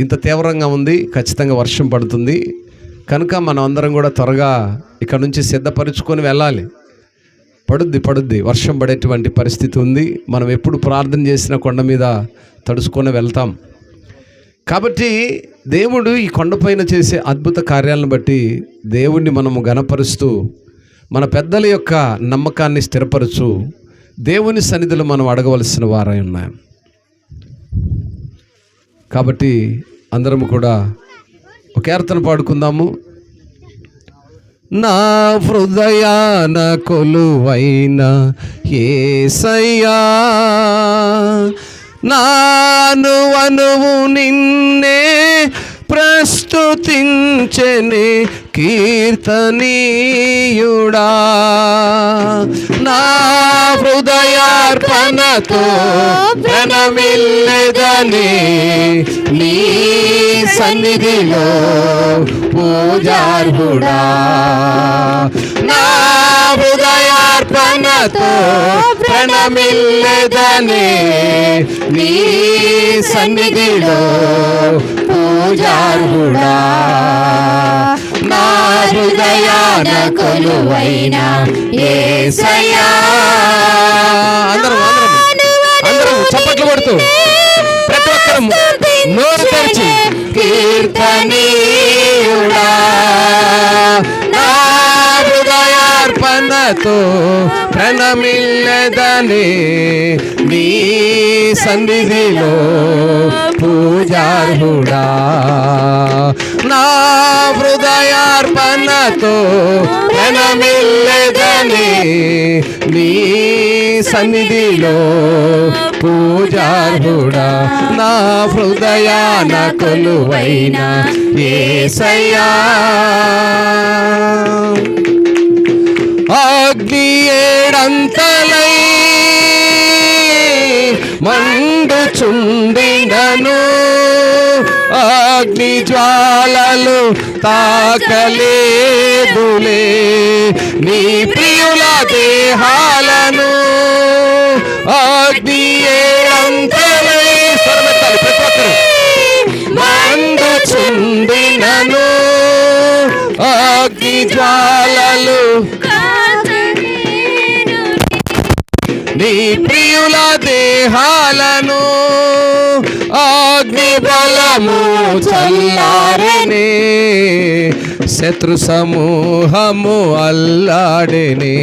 ఇంత తీవ్రంగా ఉంది, ఖచ్చితంగా వర్షం పడుతుంది కనుక మనం అందరం కూడా త్వరగా ఇక్కడ నుంచి సిద్ధపరుచుకొని వెళ్ళాలి. పడుద్ది వర్షం పడేటువంటి పరిస్థితి ఉంది. మనం ఎప్పుడు ప్రార్థన చేసిన కొండ మీద తడుచుకొని వెళ్తాం. కాబట్టి దేవుడు ఈ కొండపైన చేసే అద్భుత కార్యాలను బట్టి దేవుణ్ణి మనము ఘనపరుస్తూ మన పెద్దల యొక్క నమ్మకాన్ని స్థిరపరచు దేవుని సన్నిధిలో మనం అడగవలసిన వారై ఉన్నాం. కాబట్టి అందరము కూడా ఒక కీర్తన పాడుకుందాము. నా హృదయాన కొలువైన యేసయ్యా, నాను అనువు నిన్నే ప్రస్తుతించెనే కీర్తనీయుడా. నా హృదయార్పణతో ప్రణమిల్లెదనే నీ సన్నిధిలో పూజార్హుడా. నా హృదయార్పణతో ప్రణమిల్లెదనే నీ సన్నిధిలో పూజార్హుడా. నా హృదయాన కొలువైన యేసయ్యా. అందరం చప్పట్లు కొడుతూ ప్రతి ఒక్కరు నోరు తెరిచి కీర్తనీయుడా. నా హృదయార్పణతో ప్రణమిల్లెదనే నీ సన్నిధిలో పూజార్హుడా. నా హృదయార్పణతో ప్రణమిల్లెదనే నీ సన్నిధిలో పూజార్హుడా. నా హృదయాన కొలువైన యేసయ్యా. అగ్ని ఏడంతలై మండుచుండినను, అగ్ని జ్వాలలు తాకలేదులే నీ ప్రియుల దేహాలను. అగ్ని ఏడంతలై మండుచుండినను, అగ్ని జ్వాలలు నీ ప్రియుల దేహాలను. అగ్ని బలము చల్లారెనే, శత్రు సమూహము అల్లాడెనే.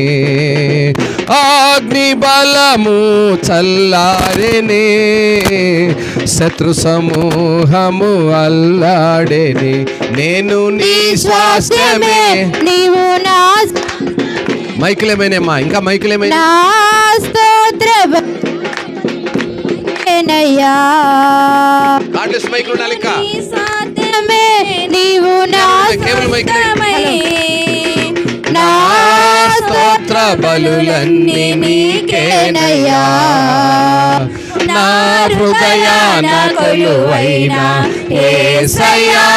అగ్ని బలము చల్లారెనే, శత్రు సమూహము అల్లాడెనే. నేను నీ స్వాస్థ్యమే, నీవు నా మైకులేమేనేమ్మా, ఇంకా మైకులేమైనా నీవు నా స్తోత్ర బలులన్నీ నీకేనయ్యా. నా హృదయాన కొలువైన యేసయ్యా,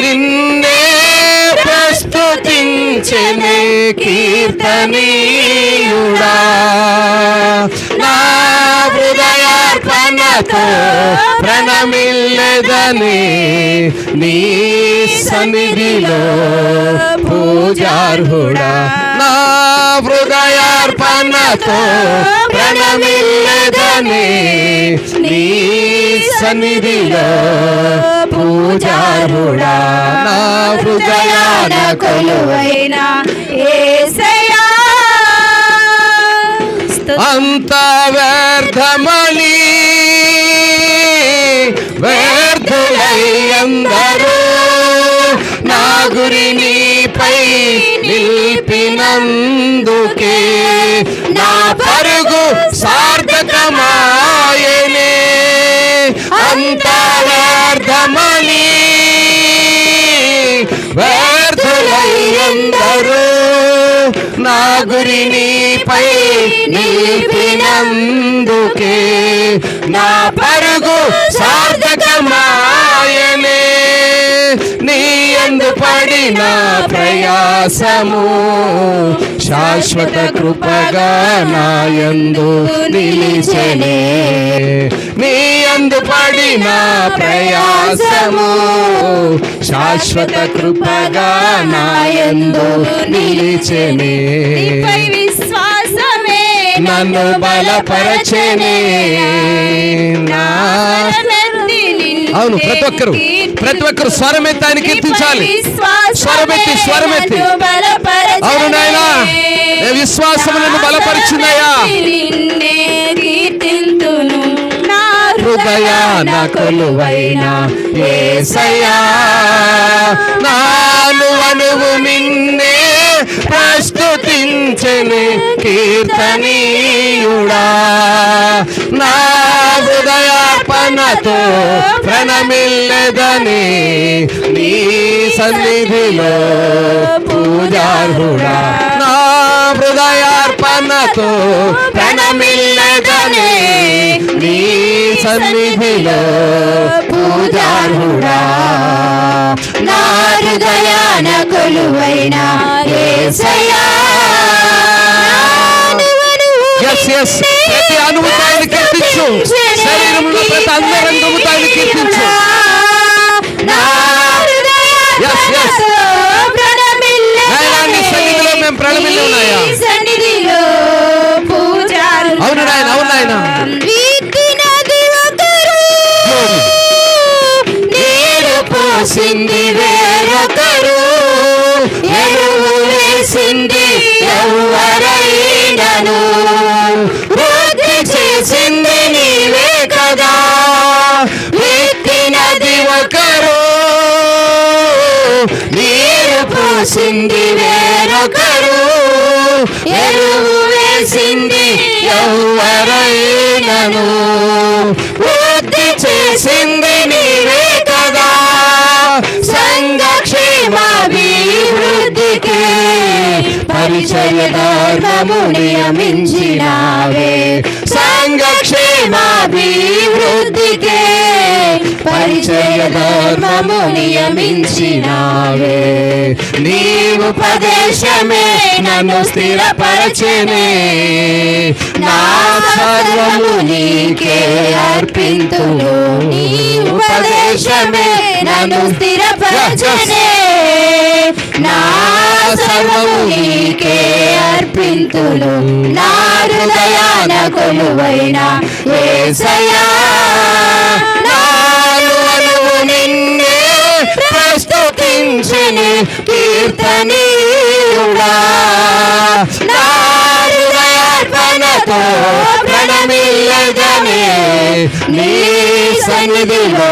నిన్నే ప్రస్తుతించెనే కీర్తనీయుడా. నా హృదయార్పణతో ప్రణమిల్లెదనే నీ సన్నిధిలో పూజార్హుడా. నా హృదయార్పణతో ప్రణమిల్లెదనే నీ సన్నిధిలో పూజార్హుడా. నా హృదయాన కొలువైన యేసయ్యా. అంత వ్యర్థమని వ్యర్థులై అందరూ నా గురి నీపై నిలిపినందుకే నా పరుగు సార్థకమాయనే. అంత వ్యర్థమని వ్యర్థులై అందరూ నా గురి నీపై నిలిపినందుకే నా పరుగు సార్థకమాయనే. నీ యందు పడిన ప్రయాసము శాశ్వత కృపగా నాయందు నిలిచెనే. నీ యందు పడిన ప్రయాసము శాశ్వత కృపగా నాయందు నిలిచెనే. విశ్వాసమే నన్ను బలపరచెనే. అవును, ప్రతి ఒక్కరు స్వరమెత్తి ఆయన కీర్తించాలి. స్వరమెత్తి. అవును నాయనా, విశ్వాసం నన్ను బలపరిచిందయ్యా. హృదయాన కొలువైన యేసయ్యా, నాను అనువు నిన్నే ప్రస్తుతించెను కీర్తనీయుడా. నా హృదయార్పణతో ప్రణమిల్లెదని నీ సన్నిధిలో పూజార్హుడా. నా హృదయార్పణతో ప్రణమిల్లెదని నీ సన్నిధిలో పూజార్హుడా. నా హృదయాన కొలువైన యేసయ్యా, ప్రతి అనుభూతాన్ని కీర్తించు. శరీరంలో ప్రతి అంగరంగముతాన్ని కీర్తించు. సన్నిధిలో మేము ప్రణమిల్లి ఉన్నాయా? అవును నాయన, అవును నాయన. నీరు పోసింది వేరొకరు, ఎరువు వేసింది ఎవరైనను, వృద్ధి చేసింది నీవే కదా. విత్తినది ఒకరు, నీరు పోసింది వేరొకరు, ఎరువు వేసింది ఎవరైనను, వృద్ధి చేసింది నీవే కదా. సంఘక్షేమాభివృద్ధికి పరిచయ ధర్మము నియమించినావే. సంఘక్షేమాభివృద్ధికి పరిచయ ధర్మము నియమించినావే. నీవు ఉపదేశమే నన్ను స్థిరపరచెనే. నా సర్వము నీకే అర్పింతును. నీవు ఉపదేశమే నన్ను స్థిరపరచెనే. నా సర్వము నీకే అర్పింతును. నా హృదయాన కొలువైన యేసయ్యా, నాను అనువు నిన్నే ప్రస్తుతించెను కీర్తనీయుడా. నా హృదయార్పణతో ప్రణమిల్లెదనే నీ సన్నిధిలో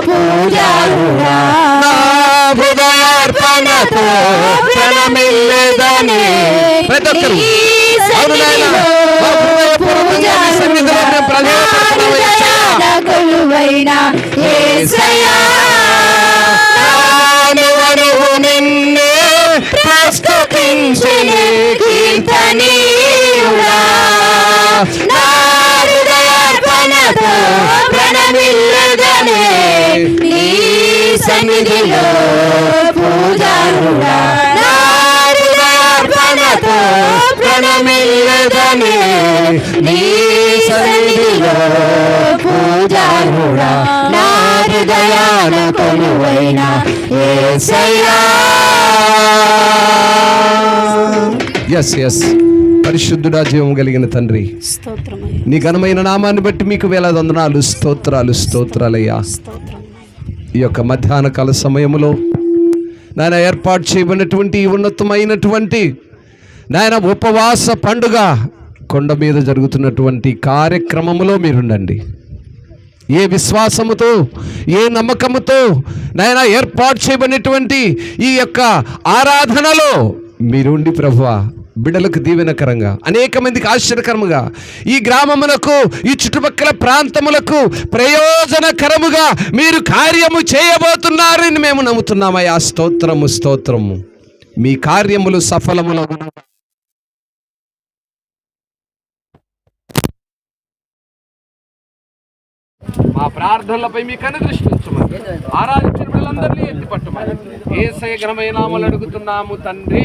పూజార్హుడా. నా హృదయార్పణతో ప్రణమిల్లెదనే. ప్రతి ఒక్కరు అవును నాయన, సన్నిధిలో మేము కొలువైన యేసయ్యా, అనువు నిన్నే ప్రస్తుతించెను కీర్తనీయుడా. నా హృదయార్పణతో ప్రణమిల్లెదనే నీ సన్నిధిలో పూజార్హుడా. నా హృదయార్పణతో ప్రణమిల్లెదనే నీ సన్నిధిలో పూజార్హుడా. నా హృదయాన కొలువైన యేసయ్యా. ఎస్ పరిశుద్ధుడా, జీవం కలిగిన తండ్రి, నీ ఘనమైన నామాన్ని బట్టి మీకు వేలాది వందనాలు, స్తోత్రాలయ్యా. ఈ యొక్క మధ్యాహ్న కాల సమయంలో నాయన ఏర్పాటు చేయబడినటువంటి ఉన్నతమైనటువంటి నాయన ఉపవాస పండుగ కొండ మీద జరుగుతున్నటువంటి కార్యక్రమంలో మీరుండండి. ఏ విశ్వాసముతో, ఏ నమ్మకముతో నాయన ఏర్పాటు చేయబడినటువంటి ఈ యొక్క ఆరాధనలో మీరుండి ప్రభువా, బిడ్డలకు దీవెనకరంగా, అనేక మందికి ఆశ్చర్యకరముగా, ఈ గ్రామములకు, ఈ చుట్టుపక్కల ప్రాంతములకు ప్రయోజనకరముగా మీరు కార్యము చేయబోతున్నారని మేము నమ్ముతున్నామయ్యా. స్తోత్రము. మీ కార్యములు సఫలములు మా ప్రార్థనలపై మీ కనుదృష్టి ఉంచమని, ఆరాధించిన పిల్లలందరినీ ఎత్తిపట్టమని యేసయ్య ఘనమైన నామములో అడుగుతున్నాము తండ్రి.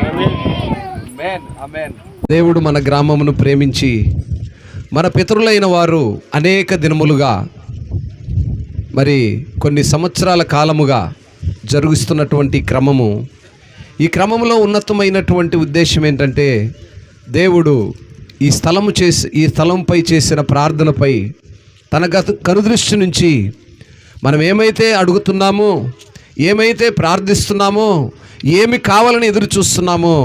ఆమేన్, ఆమేన్. దేవుడు మన గ్రామమును ప్రేమించి మన పితరులైన వారు అనేక దినములుగా మరి కొన్ని సంవత్సరాల కాలముగా జరుగుతున్నటువంటి క్రమము, ఈ క్రమంలో ఉన్నతమైనటువంటి ఉద్దేశం ఏంటంటే దేవుడు ఈ స్థలంపై చేసిన ప్రార్థనపై తన కనుదృష్టి నుంచి మనం ఏమైతే అడుగుతున్నామో, ఏమైతే ప్రార్థిస్తున్నామో, ఏమి కావాలని ఎదురు చూస్తున్నామో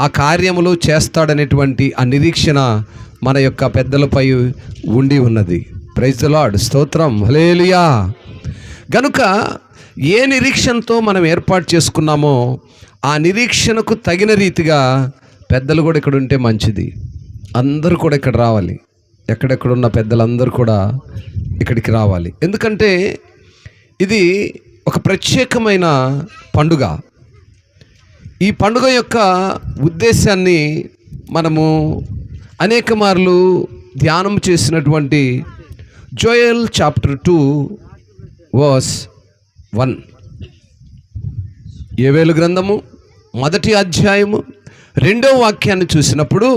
ఆ కార్యములు చేస్తాడనేటువంటి ఆ నిరీక్షణ మన యొక్క పెద్దలపై ఉండి ఉన్నది. ప్రైజ్ ది లార్డ్, స్తోత్రం, హల్లెలూయా. గనుక ఏ నిరీక్షణతో మనం ఏర్పాటు చేసుకున్నామో ఆ నిరీక్షణకు తగిన రీతిగా పెద్దలు కూడా ఇక్కడ ఉంటే మంచిది. అందరూ కూడా ఇక్కడ రావాలి, ఎక్కడెక్కడున్న పెద్దలందరూ కూడా ఇక్కడికి రావాలి. ఎందుకంటే ఇది ఒక ప్రత్యేకమైన పండుగ. ఈ పండుగ యొక్క ఉద్దేశాన్ని మనము అనేక మార్లు ధ్యానం చేసినటువంటి జోయల్ చాప్టర్ 2 వర్స్ 1, యోవేలు గ్రంథము 1వ అధ్యాయము 2వ వాక్యాన్ని చూసినప్పుడు,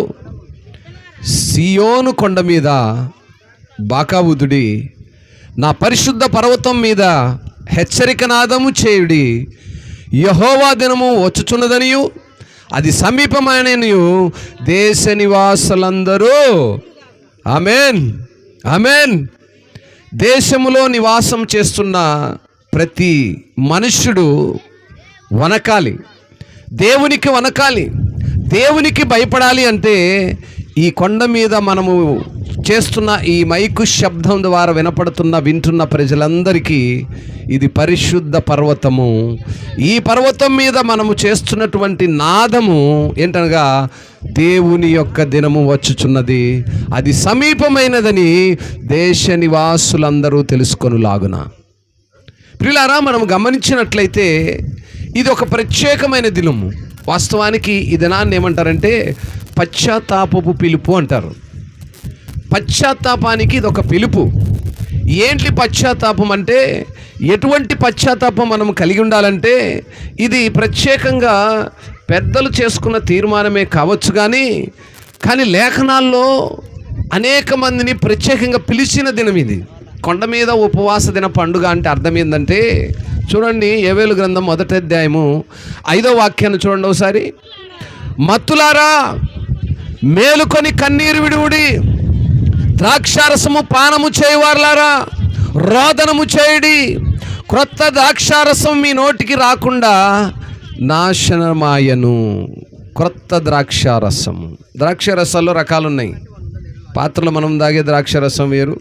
సియోను కొండ మీద బాకావుదుడి, నా పరిశుద్ధ పర్వతం మీద హెచ్చరిక నాదము చేయుడి, యెహోవా దినము వచ్చుచున్నదనియు అది సమీపమైననియు దేశ నివాసులందరూ ఆమేన్, ఆమేన్. దేశములో నివాసం చేస్తున్న ప్రతి మనుష్యుడు వనకాలి, దేవునికి వనకాలి, దేవునికి భయపడాలి. అంటే ఈ కొండ మీద మనము చేస్తున్న ఈ మైకు శబ్దం ద్వారా వింటున్న ప్రజలందరికీ ఇది పరిశుద్ధ పర్వతము. ఈ పర్వతం మీద మనము చేస్తున్నటువంటి నాదము ఏంటనగా దేవుని యొక్క దినము వచ్చుచున్నది, అది సమీపమైనదని దేశ నివాసులందరూ తెలుసుకొనులాగున. ప్రియులారా, మనం గమనించినట్లయితే ఇది ఒక ప్రత్యేకమైన దినము. వాస్తవానికి ఈ దినాన్ని ఏమంటారంటే పశ్చాత్తాపపు పిలుపు అంటారు. పశ్చాత్తాపానికి ఇది ఒక పిలుపు. ఏంటి పశ్చాత్తాపం అంటే, ఎటువంటి పశ్చాత్తాపం మనం కలిగి ఉండాలంటే, ఇది ప్రత్యేకంగా పెద్దలు చేసుకున్న తీర్మానమే కావచ్చు, కానీ లేఖనాల్లో అనేక మందిని ప్రత్యేకంగా పిలిచిన దినం ఇది. కొండ మీద ఉపవాస దిన పండుగ అంటే అర్థం ఏంటంటే, చూడండి యోవేలు గ్రంథం 1వ అధ్యాయము 5వ వాక్యాన్ని చూడండి ఒకసారి. మత్తులారా మేలుకొని కన్నీరు విడువుడి, ద్రాక్షారసము పానము చేయువారులారా రోదనము చేయుడి, క్రొత్త ద్రాక్షారసం మీ నోటికి రాకుండా నాశనమాయను. క్రొత్త ద్రాక్షారసము. ద్రాక్షారసాల్లో రకాలున్నాయి. పాత్రలో మనం తాగే ద్రాక్షారసం వేరు,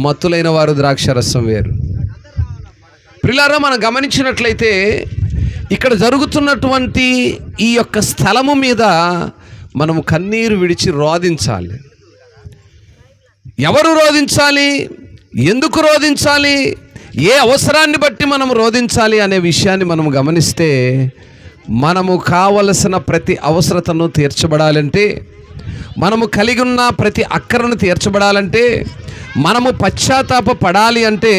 మత్తులైన వారు ద్రాక్షారసం వేరు. ప్రియులారా, మనం గమనించినట్లయితే ఇక్కడ జరుగుతున్నటువంటి ఈ యొక్క స్థలము మీద మనము కన్నీరు విడిచి రోదించాలి. ఎవరు రోదించాలి, ఎందుకు రోదించాలి, ఏ అవసరాన్ని బట్టి మనం రోదించాలి అనే విషయాన్ని మనం గమనిస్తే, మనము కావలసిన ప్రతి అవసరతను తీర్చబడాలంటే, మనము కలిగి ఉన్న ప్రతి అక్కరను తీర్చబడాలంటే, మనము పశ్చాత్తాప పడాలి అంటే,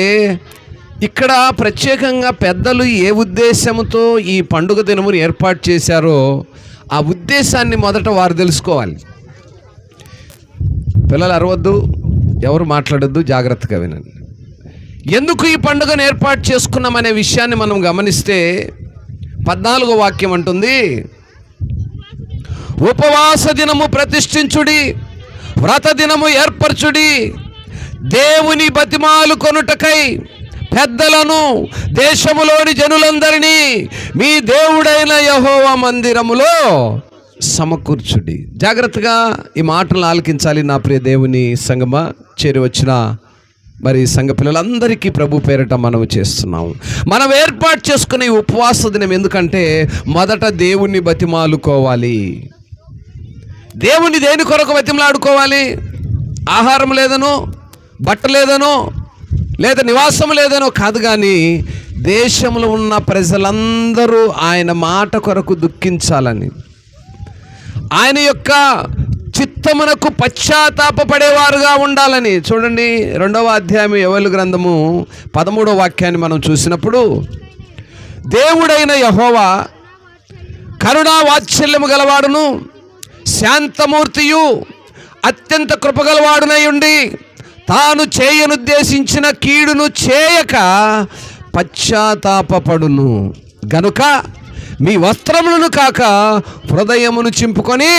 ఇక్కడ ప్రత్యేకంగా పెద్దలు ఏ ఉద్దేశంతో ఈ పండుగ దినమును ఏర్పాటు చేశారో ఆ ఉద్దేశాన్ని మొదట వారు తెలుసుకోవాలి. పిల్లలు అరవద్దు, ఎవరు మాట్లాడొద్దు, జాగ్రత్తగా వినండి. ఎందుకు ఈ పండుగను ఏర్పాటు చేసుకున్నామనే విషయాన్ని మనం గమనిస్తే 14వ వాక్యం అంటుంది, ఉపవాస దినము ప్రతిష్ఠించుడి, వ్రత దినము ఏర్పరచుడి, దేవుని బతిమాలు కొనుటకై పెద్దలను దేశములోని జనులందరినీ మీ దేవుడైన యెహోవా మందిరములో సమకూర్చుడి. జాగ్రత్తగా ఈ మాటలను ఆలకించాలి నా ప్రియ దేవుని సంగమా. చేరి వచ్చిన మరి సంఘ పిల్లలందరికీ ప్రభు పేరిట మనం చేస్తున్నాము. మనం ఏర్పాటు చేసుకునే ఉపవాస దినం ఎందుకంటే, మొదట దేవుణ్ణి బతిమాలుకోవాలి. దేవుని దేని కొరకు బతిమలాడుకోవాలి? ఆహారం లేదనో, బట్ట లేదనో, లేదా నివాసం లేదనో కాదు, కానీ దేశంలో ఉన్న ప్రజలందరూ ఆయన మాట కొరకు దుఃఖించాలని, ఆయన యొక్క చిత్తమునకు పశ్చాత్తాపపడేవారుగా ఉండాలని. చూడండి 2వ అధ్యాయం యోవేలు గ్రంథము 13వ వాక్యాన్ని మనం చూసినప్పుడు, దేవుడైన యెహోవా కరుణా వాత్సల్యము గలవాడును శాంతమూర్తియు అత్యంత కృపగలవాడునై ఉండి తాను చేయనుద్దేశించిన కీడును చేయక పశ్చాత్తాపపడును గనుక మీ వస్త్రములను కాక హృదయమును చింపుకొని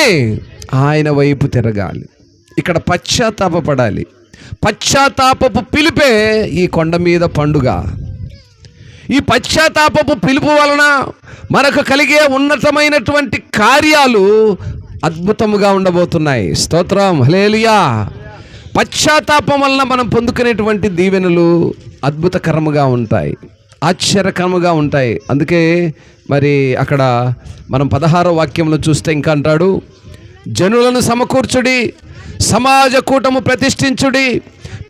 ఆయన వైపు తిరగాలి. ఇక్కడ పశ్చాత్తాపపడాలి. పశ్చాత్తాపపు పిలుపే ఈ కొండ మీద పండుగ. ఈ పశ్చాత్తాపపు పిలుపు వలన మనకు కలిగే ఉన్నతమైనటువంటి కార్యాలు అద్భుతముగా ఉండబోతున్నాయి. స్తోత్రం, హల్లెలూయా. పశ్చాత్తాపం వలన మనం పొందుకునేటువంటి దీవెనలు అద్భుతకరముగా ఉంటాయి, ఆశ్చర్యకరముగా ఉంటాయి. అందుకే మరి అక్కడ మనం 16వ వాక్యంలో చూస్తే ఇంకా అంటాడు, జనులను సమకూర్చుడి, సమాజ కూటము ప్రతిష్ఠించుడి,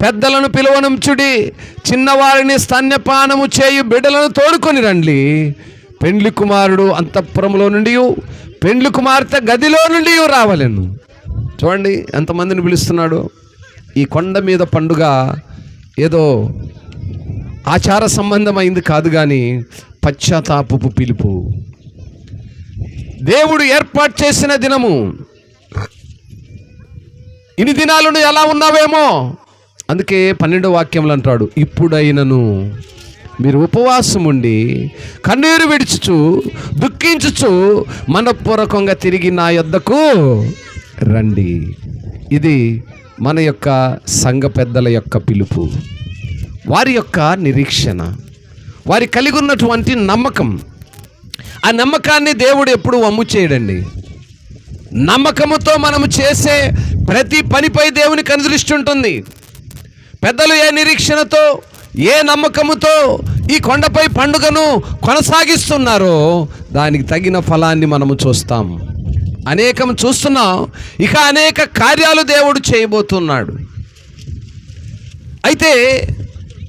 పెద్దలను పిలువనంచుడి, చిన్నవారిని స్తన్యపానము చేయు బిడ్డలను తోడుకొని రండి. పెండ్లి కుమారుడు అంతఃపురములో నుండి, పెండ్లి కుమార్తె గదిలో నుండి రావలెను. చూడండి ఎంతమందిని పిలుస్తున్నాడు. ఈ కొండ మీద పండుగ ఏదో ఆచార సంబంధమైంది కాదు, కానీ పశ్చాత్తాపపు పిలుపు. దేవుడు ఏర్పాటు చేసిన దినము. ఇన్ని దినాలు నువ్వు ఎలా ఉన్నావేమో. అందుకే 12వ వాక్యంలో అంటాడు, ఇప్పుడైనను మీరు ఉపవాసం ఉండి కన్నీరు విడుచుచు దుఃఖించుచు మనఃపూర్వకంగా తిరిగి నా యొద్దకు రండి. ఇది మన యొక్క సంఘ పెద్దల యొక్క పిలుపు, వారి యొక్క నిరీక్షణ, వారి కలిగి ఉన్నటువంటి నమ్మకం. ఆ నమ్మకాన్ని దేవుడు ఎప్పుడు వమ్ము చేయడండి. నమ్మకముతో మనము చేసే ప్రతి పనిపై దేవునికి అనుదృష్టి ఉంటుంది. పెద్దలు ఏ నిరీక్షణతో, ఏ నమ్మకముతో ఈ కొండపై పండుగను కొనసాగిస్తున్నారో దానికి తగిన ఫలాన్ని మనము చూస్తాం. అనేకం చూస్తున్నాం, ఇక అనేక కార్యాలు దేవుడు చేయబోతున్నాడు. అయితే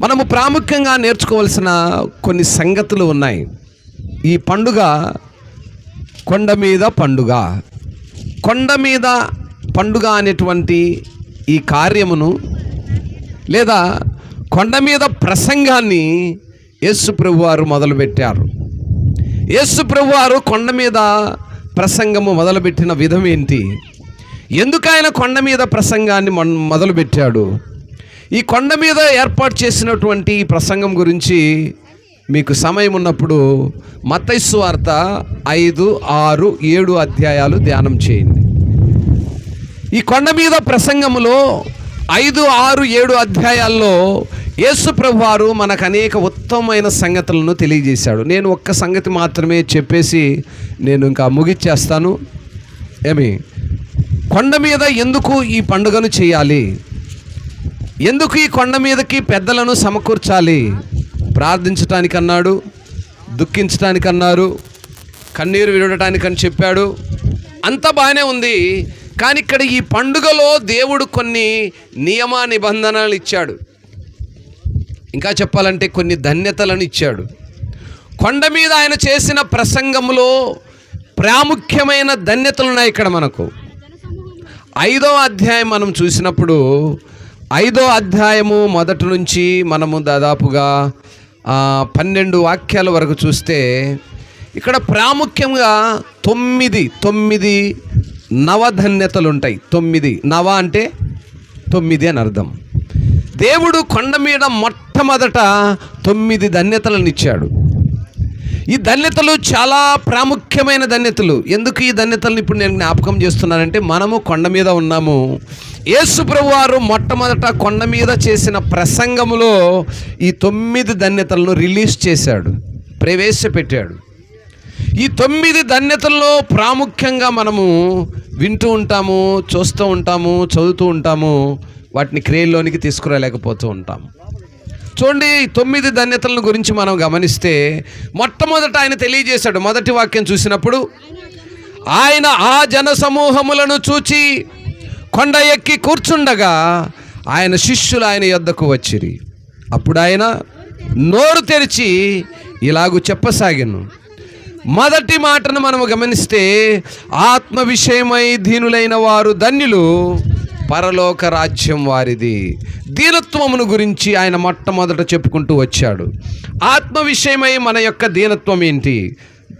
మనము ప్రాముఖ్యంగా నేర్చుకోవాల్సిన కొన్ని సంగతులు ఉన్నాయి. ఈ పండుగ కొండ మీద పండుగ. కొండ మీద పండుగ అనేటువంటి ఈ కార్యమును లేదా కొండ మీద ప్రసంగాన్ని యేసు ప్రభువారు మొదలుపెట్టారు. యేసు ప్రభువారు కొండ మీద ప్రసంగము మొదలుపెట్టిన విధం ఏంటి? ఎందుకు ఆయన కొండ మీద ప్రసంగాన్ని మొదలుపెట్టాడు? ఈ కొండ మీద ఏర్పాటు చేసినటువంటి ఈ ప్రసంగం గురించి మీకు సమయం ఉన్నప్పుడు మత్తయి సువార్త 5, 6, 7 అధ్యాయాలు ధ్యానం చేయండి. ఈ కొండ మీద ప్రసంగములో 5, 6, 7 అధ్యాయాల్లో యేసు ప్రభువారు మనకు అనేక ఉత్తమమైన సంగతులను తెలియజేశాడు. నేను ఒక్క సంగతి మాత్రమే చెప్పేసి నేను ఇంకా ముగిచ్చేస్తాను. కొండ మీద ఎందుకు ఈ పండుగను చేయాలి? ఎందుకు ఈ కొండ మీదకి పెద్దలను సమకూర్చాలి? ప్రార్థించటానికి అన్నాడు, దుఃఖించటానికి అన్నారు, కన్నీరు విడవటానికని చెప్పాడు. అంత బాగానే ఉంది. కానీ ఇక్కడ ఈ పండుగలో దేవుడు కొన్ని నియమ నిబంధనలు ఇచ్చాడు. ఇంకా చెప్పాలంటే కొన్ని ధన్యతలను ఇచ్చాడు. కొండ మీద ఆయన చేసిన ప్రసంగంలో ప్రాముఖ్యమైన ధన్యతలు ఉన్నాయి. ఇక్కడ మనకు 5వ అధ్యాయం మనం చూసినప్పుడు 5వ అధ్యాయము మొదటి నుంచి మనము దాదాపుగా 12 వాక్యాల వరకు చూస్తే ఇక్కడ ప్రాముఖ్యంగా 9 నవధన్యతలు ఉంటాయి. 9 నవ అంటే 9 అని అర్థం. దేవుడు కొండ మీద మొట్టమొదట 9 ధన్యతలను ఇచ్చాడు. ఈ ధన్యతలు చాలా ప్రాముఖ్యమైన ధన్యతలు. ఎందుకు ఈ ధన్యతలను ఇప్పుడు నేను జ్ఞాపకం చేస్తున్నానంటే, మనము కొండ మీద ఉన్నాము. యేసు ప్రభువారు మొట్టమొదట కొండ మీద చేసిన ప్రసంగములో ఈ 9 ధన్యతలను రిలీజ్ చేశాడు, ప్రవేశపెట్టాడు. ఈ 9 ధన్యతల్లో ప్రాముఖ్యంగా మనము వింటూ ఉంటాము, చూస్తూ ఉంటాము, చదువుతూ ఉంటాము, వాటిని క్రియల్లోనికి తీసుకురాలేకపోతూ ఉంటాము. చూడండి, 9 ధన్యతలను గురించి మనం గమనిస్తే మొట్టమొదట ఆయన తెలియజేశాడు. మొదటి వాక్యం చూసినప్పుడు, ఆయన ఆ జన సమూహములను చూచి కొండ ఎక్కి కూర్చుండగా ఆయన శిష్యులు ఆయన యొద్దకు వచ్చిరి. అప్పుడు ఆయన నోరు తెరిచి ఇలాగు చెప్పసాగాను, మొదటి మాటను మనము గమనిస్తే ఆత్మ విషయమై దీనులైన వారు ధన్యులు, పరలోక రాజ్యం వారిది. దీనత్వమును గురించి ఆయన మొట్టమొదట చెప్పుకుంటూ వచ్చాడు. ఆత్మ విషయమై మన యొక్క దీనత్వం ఏంటి?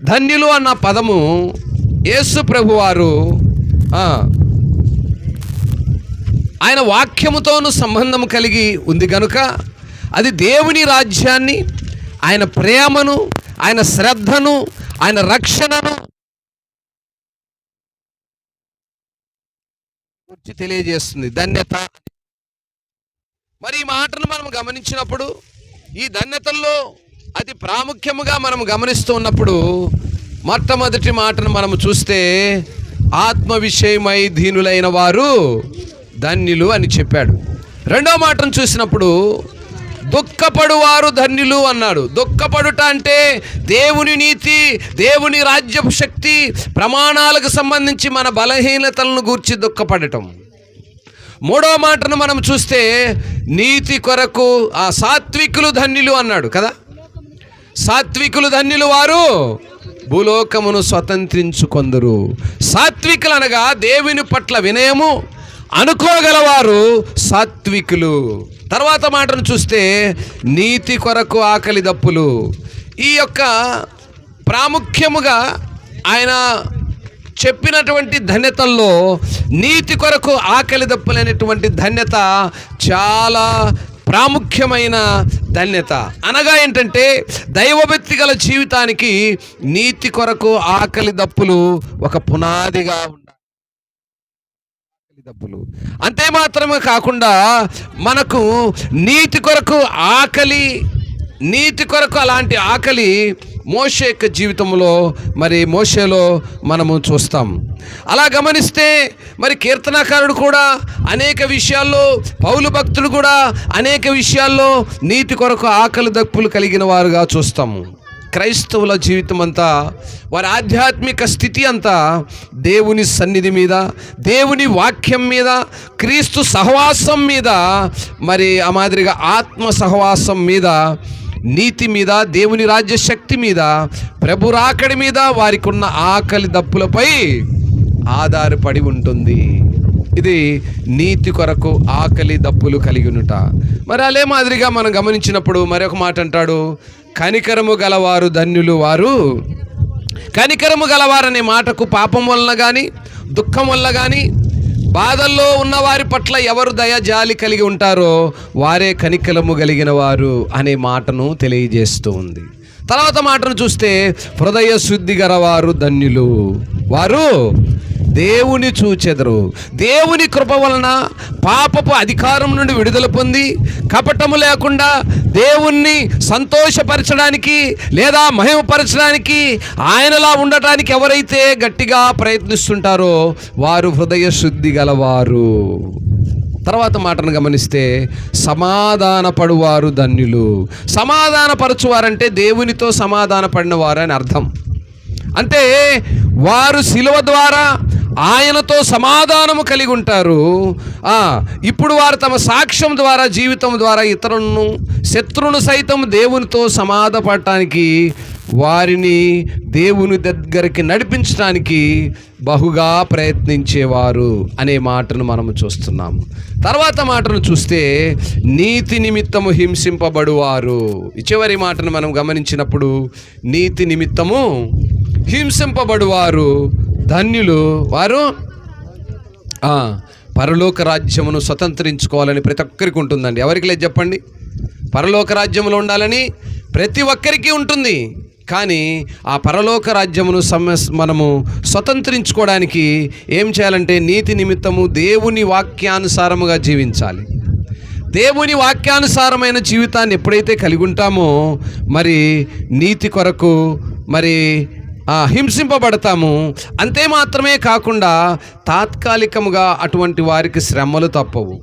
ధన్యులు అన్న పదము యేసు ప్రభువారు ఆయన వాక్యముతోనూ సంబంధం కలిగి ఉంది కనుక అది దేవుని రాజ్యాన్ని, ఆయన ప్రేమను, ఆయన శ్రద్ధను, ఆయన రక్షణను గురించి తెలియజేస్తుంది. ధన్యత. మరి ఈ మాటను మనం గమనించినప్పుడు, ఈ ధన్యతల్లో అతి ప్రాముఖ్యముగా మనం గమనిస్తూ ఉన్నప్పుడు మొట్టమొదటి మాటను మనం చూస్తే ఆత్మ విషయమై దీనులైన వారు ధన్యులు అని చెప్పాడు. రెండో మాటను చూసినప్పుడు దుఃఖపడువారు ధన్యులు అన్నాడు. దుఃఖపడుట అంటే దేవుని నీతి, దేవుని రాజ్యపు శక్తి, ప్రమాణాలకు సంబంధించి మన బలహీనతలను గూర్చి దుఃఖపడటం. మూడో మాటను మనం చూస్తే నీతి కొరకు సాత్వికులు ధన్యులు అన్నాడు కదా. సాత్వికులు ధన్యులు, వారు భూలోకమును స్వతంత్రించుకొందురు. సాత్వికులు అనగా దేవుని పట్ల వినయము అనుకోగలవారు సాత్వికులు. తర్వాత మాటను చూస్తే నీతి కొరకు ఆకలి దప్పులు. ఈ యొక్క ప్రాముఖ్యముగా ఆయన చెప్పినటువంటి ధన్యతల్లో నీతి కొరకు ఆకలి దప్పులైనటువంటి ధన్యత చాలా ప్రాముఖ్యమైన ధన్యత. అనగా ఏంటంటే దైవభక్తి గల జీవితానికి నీతి కొరకు ఆకలి దప్పులు ఒక పునాదిగా ఉండాలి. దప్పులు అంతే మాత్రమే కాకుండా మనకు నీతి కొరకు ఆకలి, నీతి కొరకు అలాంటి ఆకలి మోషే యొక్క జీవితంలో, మరి మోషేలో మనము చూస్తాం. అలా గమనిస్తే మరి కీర్తనకారుడు కూడా అనేక విషయాల్లో, పౌలు భక్తుడు కూడా అనేక విషయాల్లో నీతి కొరకు ఆకలి దప్పులు కలిగిన వారుగా చూస్తాము. క్రైస్తవుల జీవితం అంతా, వారి ఆధ్యాత్మిక స్థితి అంతా దేవుని సన్నిధి మీద, దేవుని వాక్యం మీద, క్రీస్తు సహవాసం మీద, మరి ఆ మాదిరిగా ఆత్మ సహవాసం మీద, నీతి మీద, దేవుని రాజ్య శక్తి మీద, ప్రభు రాకడి మీద వారికి ఉన్న ఆకలి దప్పులపై ఆధారపడి ఉంటుంది. ఇది నీతి కొరకు ఆకలి దప్పులు కలిగి ఉంట. మరి అదే మాదిరిగా మనం గమనించినప్పుడు మరొక మాట అంటాడు, కనికరము గలవారు ధన్యులు వారు. కనికరము గలవారనే మాటకు పాపం వలన కానీ, దుఃఖం వల్ల కానీ, బాధల్లో ఉన్న వారి పట్ల ఎవరు దయ జాలి కలిగి ఉంటారో వారే కనికరము కలిగిన వారు అనే మాటను తెలియజేస్తూ ఉంది. తర్వాత మాటను చూస్తే హృదయ శుద్ధి గలవారు ధన్యులు, వారు దేవుని చూచెదరు. దేవుని కృప వలన పాపపు అధికారం నుండి విడుదల పొంది కపటము లేకుండా దేవుణ్ణి సంతోషపరచడానికి లేదా మహిమపరచడానికి, ఆయనలా ఉండటానికి ఎవరైతే గట్టిగా ప్రయత్నిస్తుంటారో వారు హృదయ శుద్ధి గలవారు. తర్వాత మాటను గమనిస్తే సమాధానపడువారు ధన్యులు. సమాధానపరచువారంటే దేవునితో సమాధాన పడిన వారు అని అర్థం. అంటే వారు శిలువ ద్వారా ఆయనతో సమాధానము కలిగి ఉంటారు. ఇప్పుడు వారు తమ సాక్ష్యం ద్వారా, జీవితం ద్వారా ఇతరులను, శత్రువును సైతం దేవునితో సమాధానపడటానికి, వారిని దేవుని దగ్గరికి నడిపించడానికి బహుగా ప్రయత్నించేవారు అనే మాటను మనము చూస్తున్నాము. తర్వాత మాటను చూస్తే నీతి నిమిత్తము హింసింపబడువారు. ఈ చివరి మాటను మనం గమనించినప్పుడు నీతి నిమిత్తము హింసింపబడువారు ధన్యులు, వారు పరలోక రాజ్యమును స్వతంత్రించుకోవాలని ప్రతి ఒక్కరికి ఉంటుందండి. ఎవరికి లేదు చెప్పండి? పరలోక రాజ్యములో ఉండాలని ప్రతి ఒక్కరికి ఉంటుంది. కానీ ఆ పరలోక రాజ్యమును మనము స్వతంత్రించుకోవడానికి ఏం చేయాలంటే నీతి నిమిత్తము దేవుని వాక్యానుసారముగా జీవించాలి. దేవుని వాక్యానుసారమైన జీవితాన్ని ఎప్పుడైతే కలిగి ఉంటామో మరి నీతి కొరకు మరి హింసింపబడతాము. అంతే మాత్రమే కాకుండా తాత్కాలికముగా అటువంటి వారికి శ్రమలు తప్పవు.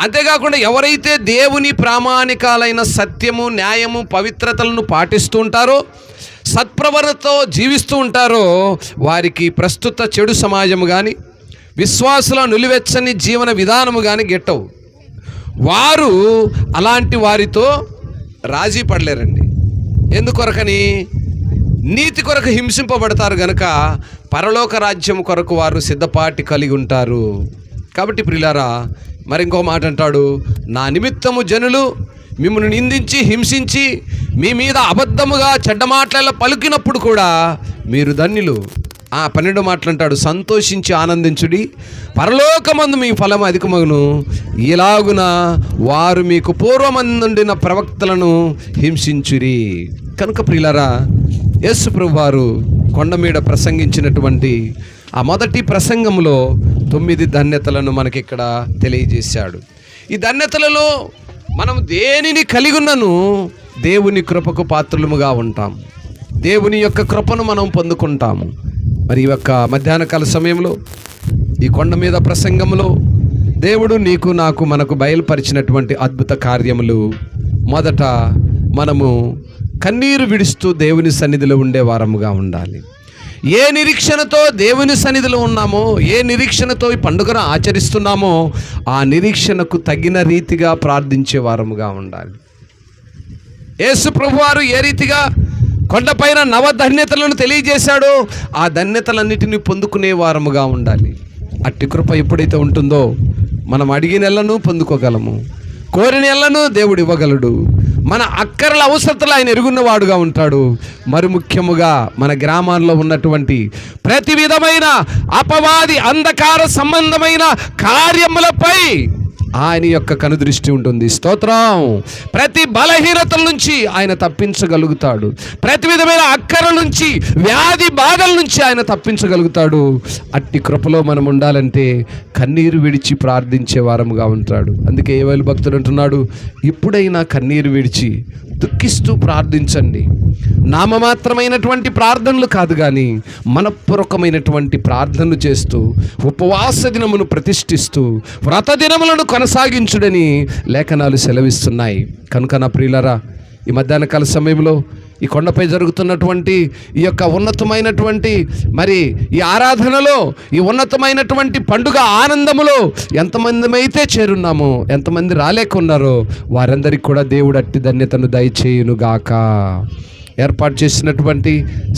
అంతేకాకుండా ఎవరైతే దేవుని ప్రామాణికాలైన సత్యము, న్యాయము, పవిత్రతలను పాటిస్తూ ఉంటారో, సత్ప్రవర్తనతో జీవిస్తూ ఉంటారో వారికి ప్రస్తుత చెడు సమాజము కానీ, విశ్వాసుల నులివెచ్చని జీవన విధానము కానీ గిట్టవు. వారు అలాంటి వారితో రాజీ పడలేరండి. ఎందుకొరకని? నీతి కొరకు హింసింపబడతారు గనుక పరలోక రాజ్యం కొరకు వారు సిద్ధపాటి కలిగి ఉంటారు. కాబట్టి ప్రియులారా, మరి ఇంకో మాట అంటాడు, నా నిమిత్తము జనులు మిమ్మల్ని నిందించి హింసించి మీ మీద అబద్ధముగా చెడ్డ మాటల పలికినప్పుడు కూడా మీరు ధన్యులు. 12 మాటలు అంటాడు, సంతోషించి ఆనందించుడి, పరలోకమందు మీ ఫలం అధికమగును, ఇలాగున వారు మీకు పూర్వమందుండిన ప్రవక్తలను హింసించురి. కనుక ప్రియులారా, యేసు ప్రభు వారు కొండ మీద ప్రసంగించినటువంటి ఆ మొదటి ప్రసంగంలో 9 ధన్యతలను మనకి ఇక్కడ తెలియజేశాడు. ఈ ధన్యతలలో మనం దేనిని కలిగి ఉన్నను దేవుని కృపకు పాత్రలుగా ఉంటాం. దేవుని యొక్క కృపను మనం పొందుకుంటాము. మరి ఈ యొక్క మధ్యాహ్న కాల సమయంలో ఈ కొండ మీద ప్రసంగంలో దేవుడు నీకు నాకు మనకు బయలుపరిచినటువంటి అద్భుత కార్యములు, మొదట మనము కన్నీరు విడుస్తూ దేవుని సన్నిధిలో ఉండే వారముగా ఉండాలి. ఏ నిరీక్షణతో దేవుని సన్నిధిలో ఉన్నామో, ఏ నిరీక్షణతో ఈ పండుగను ఆచరిస్తున్నామో ఆ నిరీక్షణకు తగిన రీతిగా ప్రార్థించే వారముగా ఉండాలి. యేసు ప్రభువారు ఏ రీతిగా కొండపైన నవధన్యతలను తెలియజేశాడో ఆ ధన్యతలన్నిటిని పొందుకునే వారముగా ఉండాలి. అట్టి కృప ఎప్పుడైతే ఉంటుందో మనం అడిగిన ఎల్లను పొందుకోగలము, కోరిన ఎల్లను దేవుడు ఇవ్వగలడు. మన అక్కర్ల అవసరతలు ఆయన ఎరుగున్నవాడుగా ఉంటాడు. మరి ముఖ్యముగా మన గ్రామాల్లో ఉన్నటువంటి ప్రతి విధమైన అపవాది అంధకార సంబంధమైన కార్యములపై ఆయన యొక్క కనుదృష్టి ఉంటుంది. స్తోత్రం. ప్రతి బలహీనతల నుంచి ఆయన తప్పించగలుగుతాడు. ప్రతి విధమైన అక్కర నుంచి, వ్యాధి బాధల నుంచి ఆయన తప్పించగలుగుతాడు. అట్టి కృపలో మనం ఉండాలంటే కన్నీరు విడిచి ప్రార్థించే వారముగా ఉంటాడు. అందుకే యోవేలు భక్తుడు అంటున్నాడు, ఇప్పుడైనా కన్నీరు విడిచి దుఃఖిస్తూ ప్రార్థించండి. నామమాత్రమైనటువంటి ప్రార్థనలు కాదు కానీ మనపూర్వకమైనటువంటి ప్రార్థనలు చేస్తూ ఉపవాస దినమును ప్రతిష్ఠిస్తూ వ్రత దినములను కొనసాగించుడని లేఖనాలు సెలవిస్తున్నాయి. కనుక నా ప్రియులారా, ఈ మధ్యాహ్న కాల సమయంలో ఈ కొండపై జరుగుతున్నటువంటి ఈ యొక్క ఉన్నతమైనటువంటి మరి ఈ ఆరాధనలో, ఈ ఉన్నతమైనటువంటి పండుగ ఆనందములో ఎంతమంది అయితే చేరున్నామో, ఎంతమంది రాలేకున్నారో వారందరికీ కూడా దేవుడు అట్టి ధన్యతను దయచేయునుగాక. ఏర్పాటు చేసినటువంటి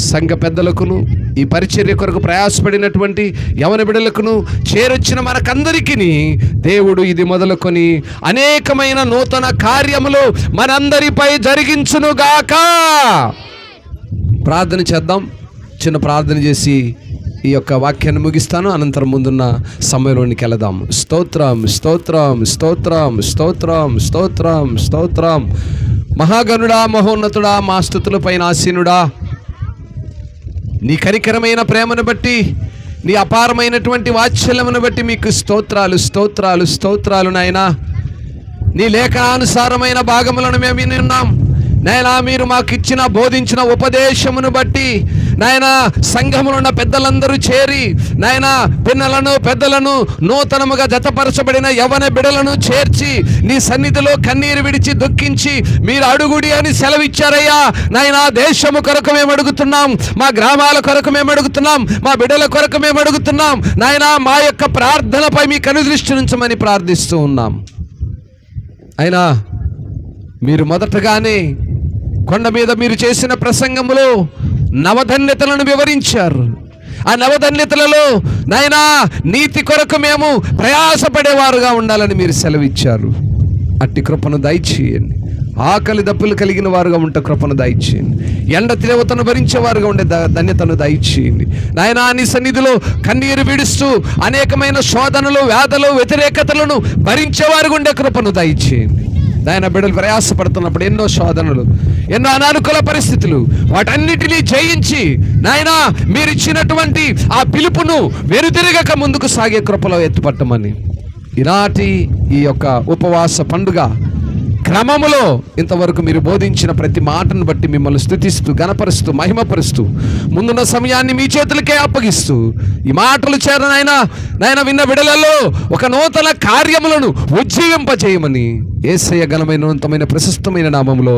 సంఘ పెద్దలకును, ఈ పరిచర్య కొరకు ప్రయాసపడినటువంటి యవన బిడ్డలకును, చేరొచ్చిన మనకందరికీ దేవుడు ఇది మొదలుకొని అనేకమైన నూతన కార్యములు మనందరిపై జరిగించునుగాక. ప్రార్థన చేద్దాం. చిన్న ప్రార్థన చేసి ఈ యొక్క వాక్యాన్ని ముగిస్తాను. అనంతరం ముందున్న సమయంలోనికి వెళదాం. స్తోత్రం, స్తోత్రం, స్తోత్రం, స్తోత్రం, స్తోత్రం, స్తోత్రం. మహాగణుడా, మహోన్నతుడా, మా స్తుతులపైన ఆసీనుడా, నీ కనికరమైన ప్రేమను బట్టి, నీ అపారమైనటువంటి వాత్సల్యమును బట్టి మీకు స్తోత్రాలు, స్తోత్రాలు, స్తోత్రాలు. నాయనా, నీ లేఖనానుసారమైన భాగములను మేము విని ఉన్నాం. నాయనా, మీరు మాకు ఇచ్చిన బోధించిన ఉపదేశమును బట్టి నాయనా, సంఘములో ఉన్న పెద్దలందరూ చేరి నాయనా, పిన్నలను పెద్దలను నూతనముగా జతపరచబడిన యవన బిడలను చేర్చి నీ సన్నిధిలో కన్నీరు విడిచి దుఃఖించి మీరు అడుగుడి అని సెలవిచ్చారయ్యా. నాయనా, దేశము కొరకు మేము అడుగుతున్నాం, మా గ్రామాల కొరకు మేము అడుగుతున్నాం, మా బిడ్డల కొరకు మేము అడుగుతున్నాం. నాయనా, మా యొక్క ప్రార్థనపై మీ కనుదృష్టి ఉంచమని ప్రార్థిస్తూ ఉన్నాం. అయినా మీరు మొదటగానే కొండ మీద మీరు చేసిన ప్రసంగములో నవధన్యతలను వివరించారు. ఆ నవధన్యతలలో నాయనా, నీతి కొరకు మేము ప్రయాసపడేవారుగా ఉండాలని మీరు సెలవిచ్చారు. అట్టి కృపను దయచేయండి. ఆకలి దప్పులు కలిగిన వారుగా ఉంటే కృపను దయచేయండి. ఎండ తీవ్రతను భరించేవారుగా ఉండే ధన్యతను దయచేయండి. నాయనా, నీ సన్నిధిలో కన్నీరు విడుస్తూ అనేకమైన శోధనలు, వ్యాధులు, వ్యతిరేకతలను భరించేవారుగా ఉండే కృపను దయచేయండి. నాయన, బిడ్డలు ప్రయాసపడుతున్నప్పుడు ఎన్నో శోధనలు, ఎన్నో అనానుకూల పరిస్థితులు, వాటన్నిటినీ జయించి నాయనా, మీరు ఇచ్చినటువంటి ఆ పిలుపును వెనుతిరగక ముందుకు సాగే కృపలో ఎత్తుపట్టమని ఈనాటి ఈ యొక్క ఉపవాస పండుగ క్రమములో ఇంతవరకు మీరు బోధించిన ప్రతి మాటను బట్టి మిమ్మల్ని స్తుతిస్తూ, గణపరుస్తూ, మహిమపరుస్తూ ముందున్న సమయాన్ని మీ చేతులకే అప్పగిస్తూ ఈ మాటలు చేరనైనా నాయన విన్న బిడలలో ఒక నూతన కార్యములను ఉజ్జీవింపజేయమని యేసయ్య ఘనమైన ఉన్నతమైన ప్రశస్తమైన నామములో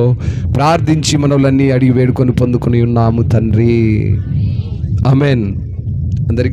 ప్రార్థించి మనవులన్నీ అడిగి వేడుకొని పొందుకొని ఉన్నాము తండ్రి. ఆమెన్. అందరికీ